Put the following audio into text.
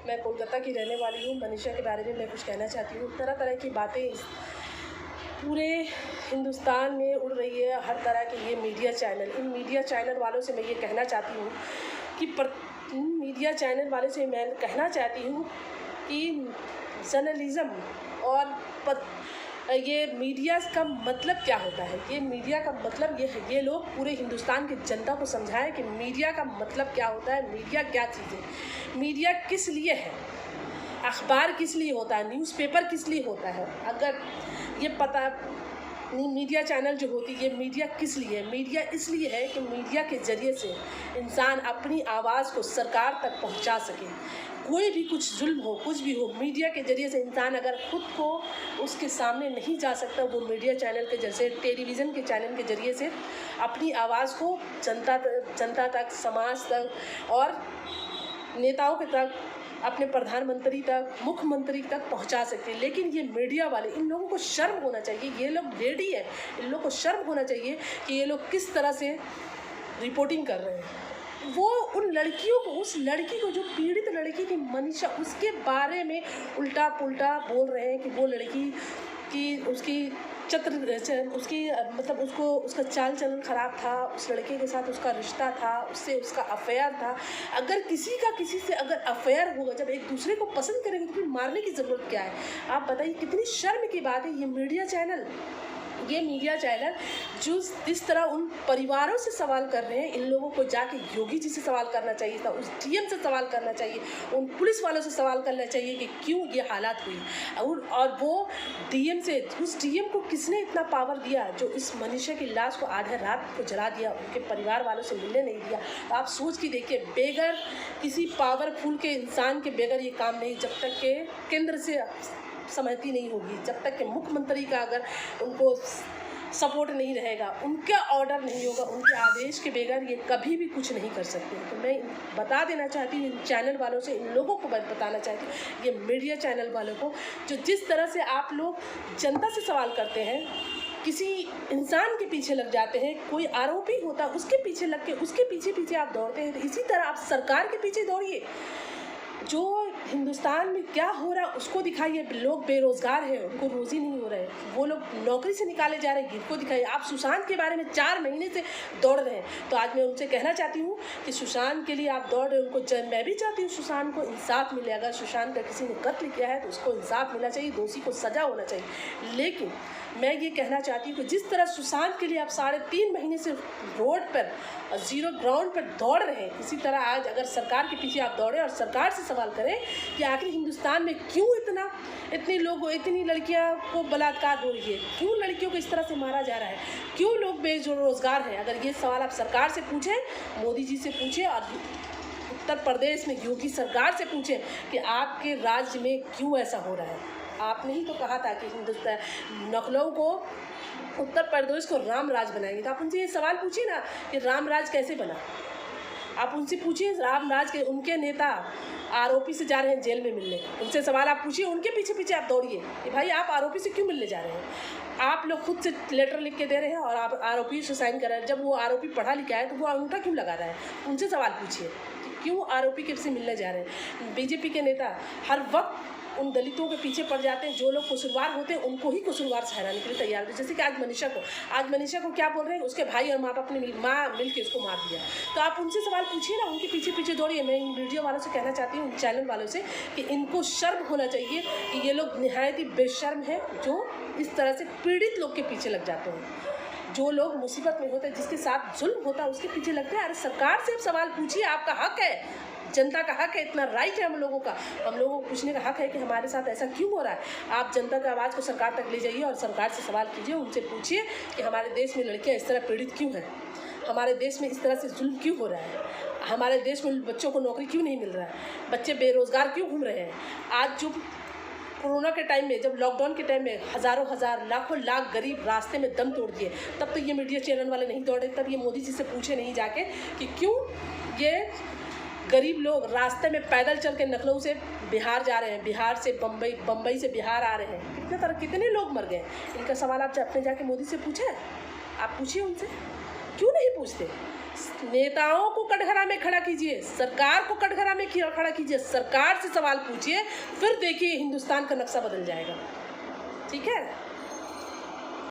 मैं कोलकाता की रहने वाली हूँ। मनीषा के बारे में मैं कुछ कहना चाहती हूँ। तरह तरह की बातें पूरे हिंदुस्तान में उड़ रही है, हर तरह के ये मीडिया चैनल। इन मीडिया चैनल वालों से मैं ये कहना चाहती हूँ कि मीडिया चैनल वाले से मैं कहना चाहती हूँ कि जर्नलिज़्म और ये मीडिया का मतलब क्या होता है। ये मीडिया का मतलब ये है, ये लोग पूरे हिंदुस्तान की जनता को समझाएं कि मीडिया का मतलब क्या होता है, मीडिया क्या चीज़ है, मीडिया किस लिए है, अखबार किस लिए होता है, न्यूज़पेपर किस लिए होता है। अगर ये पता नहीं, मीडिया चैनल जो होती है, ये मीडिया किस लिए है। मीडिया इसलिए है कि मीडिया के ज़रिए से इंसान अपनी आवाज़ को सरकार तक पहुंचा सके। कोई भी कुछ जुल्म हो, कुछ भी हो, मीडिया के ज़रिए से इंसान अगर खुद को उसके सामने नहीं जा सकता, वो मीडिया चैनल के जैसे टेलीविज़न के चैनल के ज़रिए से अपनी आवाज़ को जनता तक, समाज तक और नेताओं के तक, अपने प्रधानमंत्री तक, मुख्यमंत्री तक पहुंचा सकते हैं। लेकिन ये मीडिया वाले, इन लोगों को शर्म होना चाहिए। ये लोग रेडी है, इन लोगों को शर्म होना चाहिए कि ये लोग किस तरह से रिपोर्टिंग कर रहे हैं। वो उन लड़कियों को, उस लड़की को जो पीड़ित लड़की थी मनीषा, उसके बारे में उल्टा पुल्टा बोल रहे हैं कि वो लड़की की उसकी मतलब उसका चाल चलन ख़राब था, उस लड़के के साथ उसका रिश्ता था, उससे उसका अफेयर था। अगर किसी से अगर अफेयर होगा, जब एक दूसरे को पसंद करेंगे तो फिर मारने की ज़रूरत क्या है। आप बताइए, कितनी शर्म की बात है। ये मीडिया चैनल जो जिस तरह उन परिवारों से सवाल कर रहे हैं, इन लोगों को जाके योगी जी से सवाल करना चाहिए था, उस डीएम से सवाल करना चाहिए, उन पुलिस वालों से सवाल करना चाहिए कि क्यों ये हालात हुई। और वो डीएम से, उस डीएम को किसने इतना पावर दिया जो इस मनीषा की लाश को आधे रात को जला दिया, उनके परिवार वालों से मिलने नहीं दिया। तो आप सोच के देखिए, बेगर किसी पावरफुल के इंसान के बेगर ये काम नहीं, जब तक के केंद्र से सहमति नहीं होगी, जब तक कि मुख्यमंत्री का अगर उनको सपोर्ट नहीं रहेगा, उनका ऑर्डर नहीं होगा, उनके आदेश के बगैर ये कभी भी कुछ नहीं कर सकते। तो मैं बता देना चाहती हूँ इन चैनल वालों से, इन लोगों को बताना चाहती हूँ, ये मीडिया चैनल वालों को, जो जिस तरह से आप लोग जनता से सवाल करते हैं, किसी इंसान के पीछे लग जाते हैं, कोई आरोपी होता है उसके पीछे लग के उसके पीछे आप दौड़ते हैं, तो इसी तरह आप सरकार के पीछे दौड़िए। जो हिंदुस्तान में क्या हो रहा है उसको दिखाइए। लोग बेरोज़गार हैं, उनको रोज़ी नहीं हो रहा है, वो लोग नौकरी से निकाले जा रहे हैं, इनको दिखाइए। आप सुशांत के बारे में 4 महीने से दौड़ रहे हैं, तो आज मैं उनसे कहना चाहती हूँ कि सुशांत के लिए आप दौड़ रहे हैं, उनको मैं भी चाहती हूँ सुशांत को इंसाफ मिले। अगर सुशांत का किसी ने कत्ल किया है तो उसको इंसाफ मिलना चाहिए, दोषी को सज़ा होना चाहिए। लेकिन मैं ये कहना चाहती हूँ कि जिस तरह सुशांत के लिए आप 3.5 महीने से रोड पर ज़ीरो ग्राउंड पर दौड़ रहे हैं, इसी तरह आज अगर सरकार के पीछे आप दौड़ें और सरकार से सवाल करें कि आखिर हिंदुस्तान में क्यों इतनी लड़कियां को बलात्कार हो रही है, क्यों लड़कियों को इस तरह से मारा जा रहा है, क्यों लोग बेरोजगार हैं। अगर ये सवाल आप सरकार से पूछें, मोदी जी से पूछें और उत्तर प्रदेश में योगी सरकार से पूछें कि आपके राज्य में क्यों ऐसा हो रहा है। आपने ही तो कहा था कि हिंदुस्तान लखनऊ को, उत्तर प्रदेश को राम राज बनाएंगे। तो आप उनसे ये सवाल पूछिए ना कि राम राज कैसे बना। आप उनसे पूछिए, राम राज के उनके नेता आरोपी से जा रहे हैं जेल में मिलने, उनसे सवाल आप पूछिए, उनके पीछे आप दौड़िए कि भाई आप आरोपी से क्यों मिलने जा रहे हैं। आप लोग खुद से लेटर लिख के दे रहे हैं और आप आरोपी से साइन कर रहे हैं। जब वो आरोपी पढ़ा लिखा है तो वो अंगूठा क्यों लगा रहा है, उनसे सवाल पूछिए क्यों आरोपी के से मिलने जा रहे हैं। बीजेपी के नेता हर वक्त उन दलितों के पीछे पड़ जाते हैं, जो लोग कसूरवार होते हैं उनको ही कसूरवार ठहराने के लिए तैयार होते हैं। जैसे कि आज मनीषा को क्या बोल रहे हैं, उसके भाई और माँ बाप ने मिल के उसको मार दिया। तो आप उनसे सवाल पूछिए ना, उनके पीछे दौड़िए। मैं इन वीडियो वालों से कहना चाहती हूँ, इन चैनल वालों से, कि इनको शर्म होना चाहिए कि ये लोग निहायत ही बेशर्म हैं जो इस तरह से पीड़ित लोग के पीछे लग जाते हैं। जो लोग मुसीबत में होते हैं, जिसके साथ जुल्म होता है, उसके पीछे लगते हैं। अरे सरकार से आप सवाल पूछिए, आपका हक है, जनता का हक है, इतना राइट है हम लोगों का। हम लोगों को पूछने का हक है कि हमारे साथ ऐसा क्यों हो रहा है। आप जनता का आवाज़ को सरकार तक ले जाइए और सरकार से सवाल कीजिए, उनसे पूछिए कि हमारे देश में लड़कियां इस तरह पीड़ित क्यों हैं, हमारे देश में इस तरह से जुल्म क्यों हो रहा है, हमारे देश में बच्चों को नौकरी क्यों नहीं मिल रहा है, बच्चे बेरोज़गार क्यों घूम रहे हैं। आज जो कोरोना के टाइम में, जब लॉकडाउन के टाइम में हज़ारों लाखों लाख गरीब रास्ते में दम तोड़ दिए, तब तो ये मीडिया चैनल वाले नहीं दौड़े, तब ये मोदी जी से पूछे नहीं जाके कि क्यों ये गरीब लोग रास्ते में पैदल चल के लखनऊ से बिहार जा रहे हैं, बिहार से बम्बई से बिहार आ रहे हैं, कितने लोग मर गए। इनका सवाल आप अपने जाके मोदी से पूछे, आप पूछिए उनसे, क्यों नहीं पूछते। नेताओं को कटघरा में खड़ा कीजिए, सरकार को कटघरा में खड़ा कीजिए, सरकार से सवाल पूछिए, फिर देखिए हिंदुस्तान का नक्शा बदल जाएगा। ठीक है।